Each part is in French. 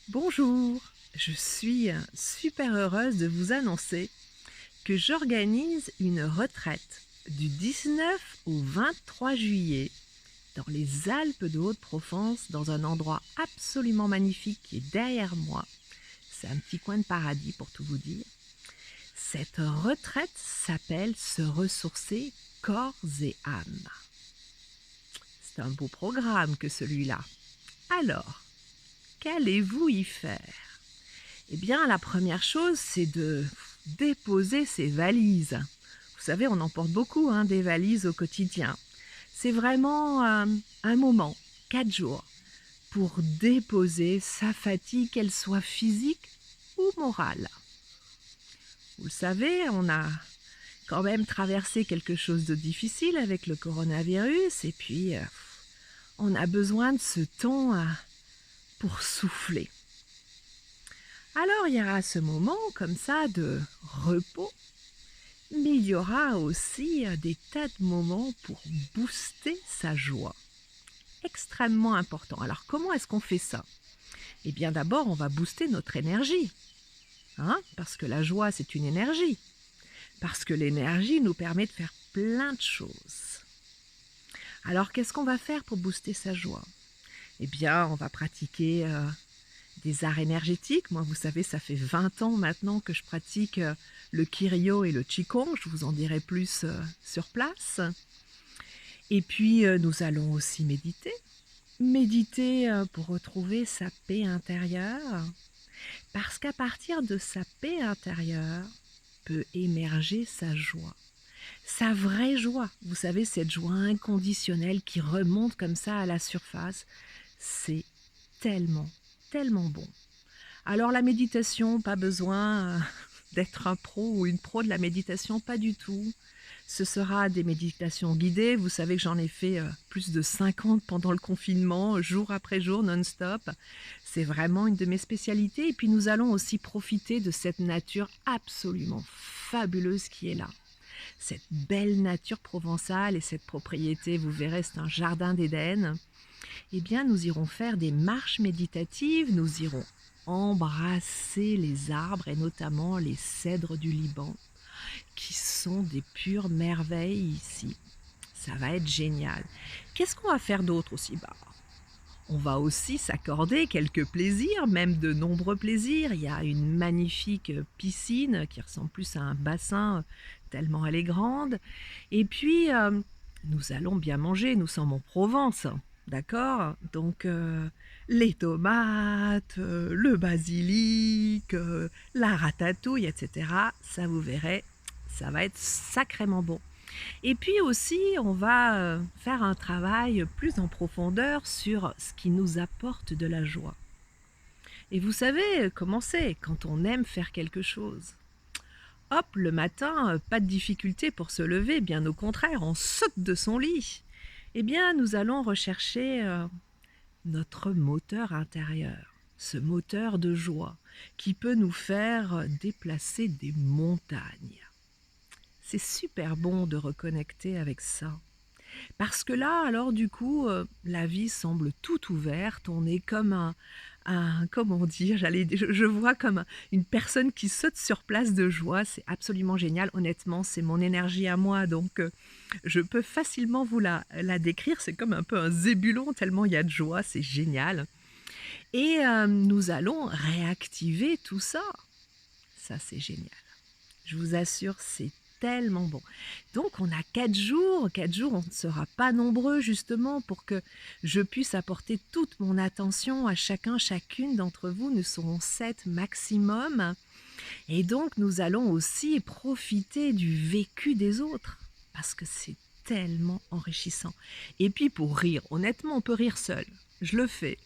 Bonjour, je suis super heureuse de vous annoncer que j'organise une retraite du 19 au 23 juillet dans les Alpes de Haute-Provence, dans un endroit absolument magnifique qui est derrière moi. C'est un petit coin de paradis pour tout vous dire. Cette retraite s'appelle Se ressourcer corps et âme. C'est un beau programme que celui-là. Alors, qu'allez-vous y faire? Eh bien, la première chose, c'est de déposer ses valises. Vous savez, on en porte beaucoup, des valises au quotidien. C'est vraiment un moment, 4 jours, pour déposer sa fatigue, qu'elle soit physique ou morale. Vous le savez, on a quand même traversé quelque chose de difficile avec le coronavirus et puis on a besoin de ce temps pour souffler. Alors il y aura ce moment comme ça de repos, mais il y aura aussi des tas de moments pour booster sa joie. Extrêmement important. Alors comment est-ce qu'on fait ça? Eh bien d'abord on va booster notre énergie, parce que la joie c'est une énergie, parce que l'énergie nous permet de faire plein de choses. Alors qu'est-ce qu'on va faire pour booster sa joie? Eh bien on va pratiquer des arts énergétiques. Moi, vous savez, ça fait 20 ans maintenant que je pratique le Kiryo et le Qigong. Je vous en dirai plus sur place. Et puis, nous allons aussi méditer. Méditer pour retrouver sa paix intérieure. Parce qu'à partir de sa paix intérieure, peut émerger sa joie. Sa vraie joie. Vous savez, cette joie inconditionnelle qui remonte comme ça à la surface. C'est tellement, tellement bon. Alors la méditation, pas besoin d'être un pro ou une pro de la méditation, pas du tout. Ce sera des méditations guidées. Vous savez que j'en ai fait plus de 50 pendant le confinement, jour après jour, non-stop. C'est vraiment une de mes spécialités. Et puis nous allons aussi profiter de cette nature absolument fabuleuse qui est là. Cette belle nature provençale et cette propriété, vous verrez, c'est un jardin d'Éden. Eh bien, nous irons faire des marches méditatives, nous irons embrasser les arbres et notamment les cèdres du Liban, qui sont des pures merveilles ici. Ça va être génial. Qu'est-ce qu'on va faire d'autre aussi? On va aussi s'accorder quelques plaisirs, même de nombreux plaisirs. Il y a une magnifique piscine qui ressemble plus à un bassin, tellement elle est grande. Et puis, nous allons bien manger, nous sommes en Provence, d'accord? Donc, les tomates, le basilic, la ratatouille, etc. Ça, vous verrez, ça va être sacrément bon. Et puis aussi, on va faire un travail plus en profondeur sur ce qui nous apporte de la joie. Et vous savez comment c'est quand on aime faire quelque chose. Hop, le matin, pas de difficulté pour se lever, bien au contraire, on saute de son lit. Eh bien, nous allons rechercher notre moteur intérieur, ce moteur de joie qui peut nous faire déplacer des montagnes. C'est super bon de reconnecter avec ça. Parce que là, alors du coup, la vie semble toute ouverte. On est comme comment dire? Je vois comme une personne qui saute sur place de joie. C'est absolument génial. Honnêtement, c'est mon énergie à moi, donc je peux facilement vous la décrire. C'est comme un peu un zébulon tellement il y a de joie, c'est génial. Et nous allons réactiver tout ça. Ça, c'est génial. Je vous assure, c'est tellement bon. Donc on a 4 jours. 4 jours, on ne sera pas nombreux justement pour que je puisse apporter toute mon attention à chacun, chacune d'entre vous. Nous serons 7 maximum. Et donc nous allons aussi profiter du vécu des autres parce que c'est tellement enrichissant. Et puis pour rire, honnêtement, on peut rire seul. Je le fais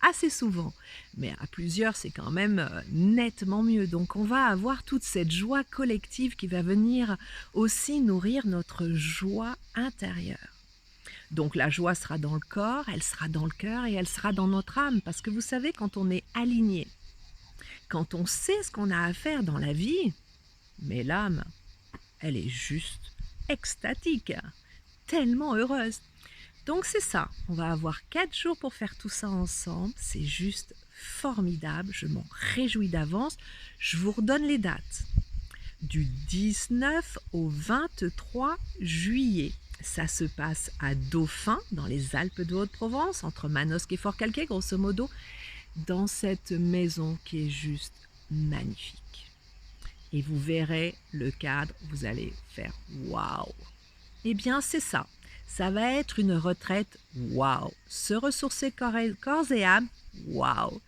assez souvent, mais à plusieurs, c'est quand même nettement mieux. Donc on va avoir toute cette joie collective qui va venir aussi nourrir notre joie intérieure. Donc la joie sera dans le corps, elle sera dans le cœur et elle sera dans notre âme. Parce que vous savez, quand on est aligné, quand on sait ce qu'on a à faire dans la vie, mais l'âme, elle est juste extatique, tellement heureuse. Donc c'est ça, on va avoir 4 jours pour faire tout ça ensemble, c'est juste formidable, je m'en réjouis d'avance. Je vous redonne les dates. Du 19 au 23 juillet. Ça se passe à Dauphin, dans les Alpes de Haute-Provence, entre Manosque et Forcalquier, grosso modo, dans cette maison qui est juste magnifique. Et vous verrez le cadre, vous allez faire waouh! Eh bien, c'est ça. Ça va être une retraite waouh! Se ressourcer corps et âme, waouh!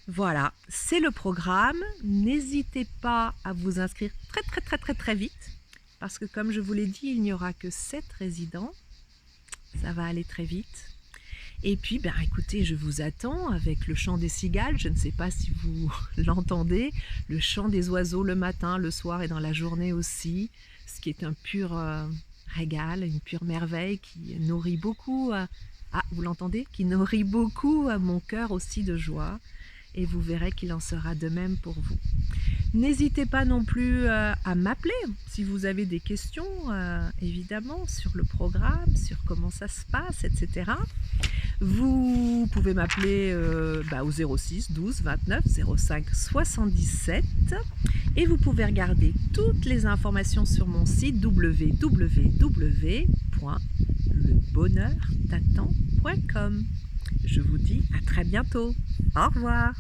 Voilà, c'est le programme. N'hésitez pas à vous inscrire très vite. Parce que comme je vous l'ai dit, il n'y aura que 7 résidents. Ça va aller très vite. Et puis, écoutez, je vous attends avec le chant des cigales. Je ne sais pas si vous l'entendez. Le chant des oiseaux le matin, le soir et dans la journée aussi. Ce qui est un pur régal, une pure merveille qui nourrit beaucoup. Vous l'entendez? Qui nourrit beaucoup mon cœur aussi de joie. Et vous verrez qu'il en sera de même pour vous. N'hésitez pas non plus à m'appeler si vous avez des questions, évidemment, sur le programme, sur comment ça se passe, etc. Vous pouvez m'appeler au 06 12 29 05 77 et vous pouvez regarder toutes les informations sur mon site www.lebonheurt'attend.com. Je vous dis à très bientôt. Au revoir.